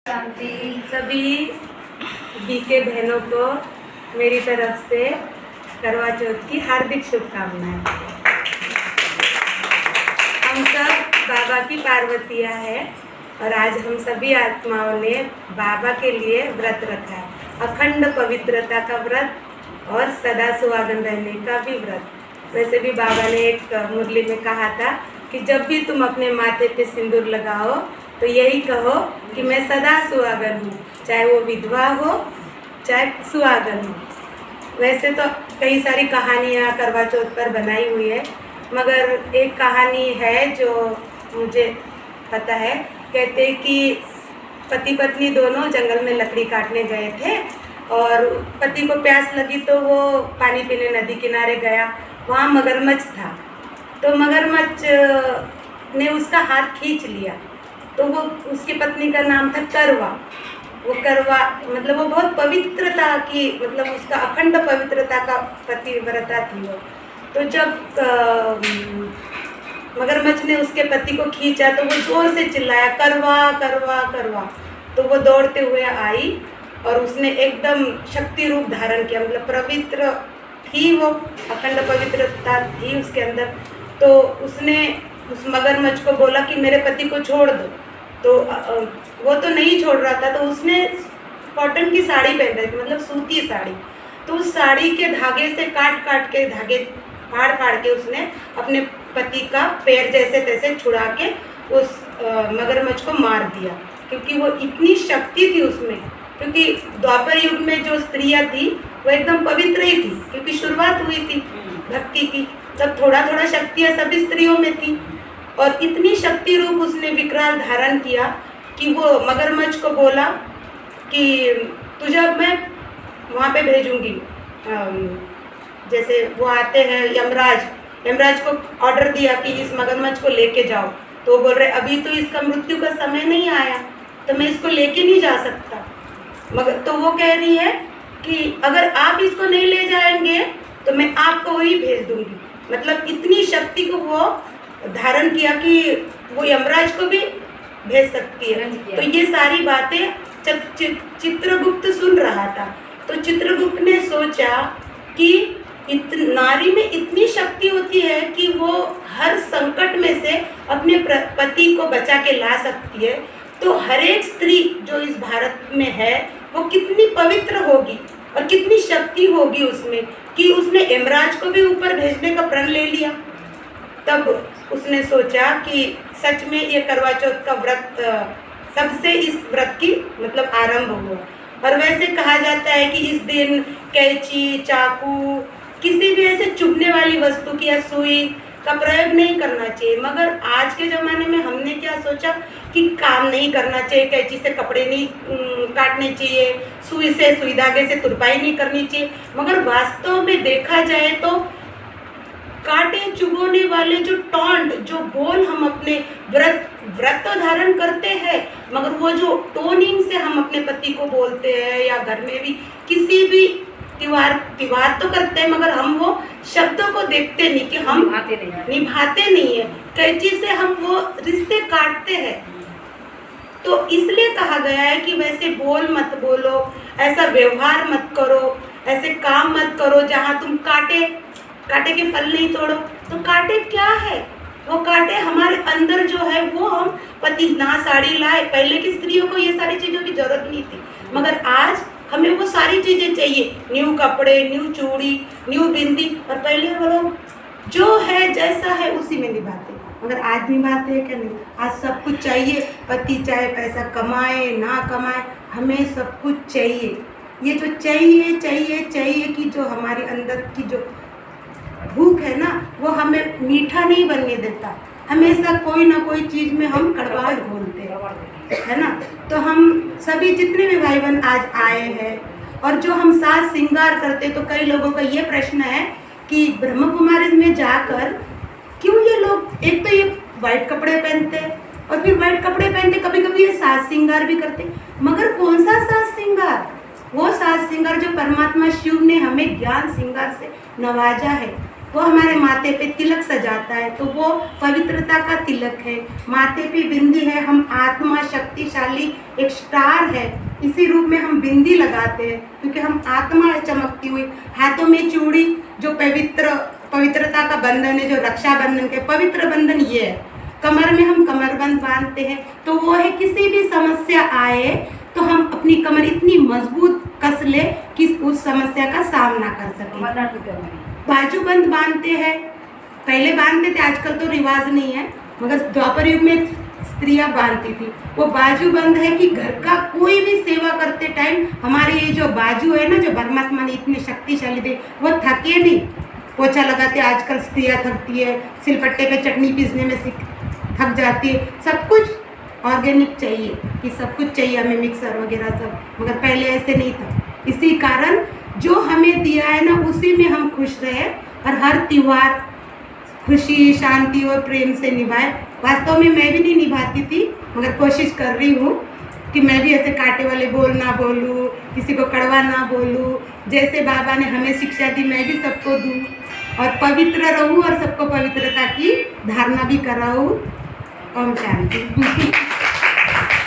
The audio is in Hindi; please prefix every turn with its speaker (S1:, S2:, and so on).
S1: शांति। सभी बीके बहनों को मेरी तरफ से करवा चौथ की हार्दिक शुभकामनाएं। हम सब बाबा की पार्वतियाँ हैं और आज हम सभी आत्माओं ने बाबा के लिए व्रत रखा है, अखंड पवित्रता का व्रत और सदा सुहागन रहने का भी व्रत। वैसे भी बाबा ने एक मुरली में कहा था कि जब भी तुम अपने माथे पे सिंदूर लगाओ तो यही कहो कि मैं सदा सुहागन हूँ, चाहे वो विधवा हो चाहे सुहागन हो। वैसे तो कई सारी कहानियाँ करवा चौथ पर बनाई हुई है, मगर एक कहानी है जो मुझे पता है। कहते कि पति पत्नी दोनों जंगल में लकड़ी काटने गए थे और पति को प्यास लगी तो वो पानी पीने नदी किनारे गया। वहाँ मगरमच्छ था, तो मगरमच्छ ने उसका हाथ खींच लिया। तो वो उसकी पत्नी का नाम था करवा। वो करवा मतलब वो बहुत पवित्रता की, मतलब उसका अखंड पवित्रता का पतिव्रता थी वो। तो जब मगरमच्छ ने उसके पति को खींचा तो वो जोर से चिल्लाया, करवा करवा करवा। तो वो दौड़ते हुए आई और उसने एकदम शक्ति रूप धारण किया, मतलब पवित्र थी वो, अखंड पवित्रता थी उसके अंदर। तो उसने उस मगरमच्छ को बोला कि मेरे पति को छोड़ दो। तो वो तो नहीं छोड़ रहा था, तो उसने कॉटन की साड़ी पहन रही थी, मतलब सूती साड़ी। तो उस साड़ी के धागे से काट काट के, धागे फाड़ फाड़ के उसने अपने पति का पैर जैसे तैसे छुड़ा के उस मगरमच्छ को मार दिया, क्योंकि वो इतनी शक्ति थी उसमें। क्योंकि द्वापर युग में जो स्त्रियाँ थी वो एकदम पवित्र ही थी, क्योंकि शुरुआत हुई थी भक्ति की, तब थोड़ा थोड़ा शक्तियाँ सभी स्त्रियों में थी। और इतनी शक्ति रूप उसने विकराल धारण किया कि वो मगरमच्छ को बोला कि तुझे अब मैं वहाँ पे भेजूंगी। जैसे वो आते हैं यमराज को ऑर्डर दिया कि इस मगरमच्छ को लेके जाओ। तो वो बोल रहे अभी तो इसका मृत्यु का समय नहीं आया, तो मैं इसको लेके नहीं जा सकता। मगर तो वो कह रही है कि अगर आप इसको नहीं ले जाएंगे तो मैं आपको वही भेज दूंगी। मतलब इतनी शक्ति को वो धारण किया कि वो यमराज को भी भेज सकती है। तो ये सारी बातें चित्रगुप्त सुन रहा था। तो चित्रगुप्त ने सोचा कि नारी में इतनी शक्ति होती है कि वो हर संकट में से अपने पति को बचा के ला सकती है। तो हर एक स्त्री जो इस भारत में है वो कितनी पवित्र होगी और कितनी शक्ति होगी उसमें कि उसने यमराज को भी ऊपर भेजने का प्रण ले लिया। तब उसने सोचा कि सच में ये करवा चौथ का व्रत, तब से इस व्रत की मतलब आरंभ हुआ। और वैसे कहा जाता है कि इस दिन कैंची, चाकू, किसी भी ऐसे चुभने वाली वस्तु की या सुई का प्रयोग नहीं करना चाहिए। मगर आज के ज़माने में हमने क्या सोचा कि काम नहीं करना चाहिए, कैंची से कपड़े नहीं काटने चाहिए, सुई से, सुई धागे से तुरपाई नहीं करनी चाहिए। मगर वास्तव में देखा जाए तो कांटे चुभोने वाले जो टॉन्ट, जो बोल हम अपने व्रत तो धारण करते हैं, मगर वो जो टोनिंग से हम अपने पति को बोलते हैं या घर में भी किसी भी त्योहार तो करते हैं, मगर हम वो शब्दों को देखते नहीं कि हम निभाते नहीं है। कैंची से हम वो रिश्ते काटते हैं। तो इसलिए कहा गया है कि वैसे बोल मत बोलो, ऐसा व्यवहार मत करो, ऐसे काम मत करो जहाँ तुम कांटे के फल नहीं तोड़ो। तो कांटे क्या है? वो कांटे हमारे अंदर जो है वो हम पति ना साड़ी लाए। पहले की स्त्रियों को ये सारी चीज़ों की जरूरत नहीं थी, मगर आज हमें वो सारी चीज़ें चाहिए। न्यू कपड़े, न्यू चूड़ी, न्यू बिंदी। और पहले वो लोग जो है जैसा है उसी में निभाते, मगर आज निभाते हैं क्या? नहीं। आज सब कुछ चाहिए। पति चाहे पैसा कमाए ना कमाए, हमें सब कुछ चाहिए। ये जो चाहिए चाहिए चाहिए कि जो हमारे अंदर की जो भूख है ना, वो हमें मीठा नहीं बनने देता। हमेशा कोई ना कोई चीज़ में हम कड़वाहट घोलते हैं, है ना। तो हम सभी जितने भी भाई बहन आज आए हैं और जो हम साज श्रृंगार करते, तो कई लोगों का ये प्रश्न है कि ब्रह्म कुमारी में जाकर क्यों ये लोग, एक तो ये वाइट कपड़े पहनते हैं और फिर वाइट कपड़े पहनते, कभी कभी ये साज श्रृंगार भी करते, मगर कौन सा साज श्रृंगार? वो साज श्रृंगार जो परमात्मा शिव ने हमें ज्ञान श्रृंगार से नवाजा है। वो हमारे माथे पे तिलक सजाता है, तो वो पवित्रता का तिलक है। माथे पे बिंदी है, हम आत्मा शक्तिशाली एक स्टार है, इसी रूप में हम बिंदी लगाते हैं क्योंकि हम आत्मा है चमकती हुई। हाथों में चूड़ी जो पवित्रता का बंधन है, जो रक्षाबंधन के पवित्र बंधन ये है। कमर में हम कमरबंद बांधते हैं, तो वो है किसी भी समस्या आए तो हम अपनी कमर इतनी मजबूत कस ले कि उस समस्या का सामना कर सकें। बाजूबंद बांधते हैं, पहले बांधते थे, आजकल तो रिवाज नहीं है, मगर द्वापर युग में स्त्रियां बांधती थी। वो बाजूबंद है कि घर का कोई भी सेवा करते टाइम हमारे ये जो बाजू है ना, जो परमात्मा ने इतने शक्तिशाली दे, वो थके नहीं। पोछा लगाते आजकल स्त्रियां थकती है, सिलपट्टे पे चटनी पीसने में थक जाती है। सब कुछ ऑर्गेनिक चाहिए कि सब कुछ चाहिए हमें, मिक्सर वगैरह सब, मगर पहले ऐसे नहीं था। इसी कारण जो हमें दिया है ना, उसी में हम खुश रहे और हर त्योहार खुशी शांति और प्रेम से निभाए। वास्तव में मैं भी नहीं निभाती थी, मगर कोशिश कर रही हूँ कि मैं भी ऐसे कांटे वाले बोल ना बोलूँ, किसी को कड़वा ना बोलूँ। जैसे बाबा ने हमें शिक्षा दी, मैं भी सबको दूँ और पवित्र रहूँ और सबको पवित्रता की धारणा भी कराऊँ। ओम शांति।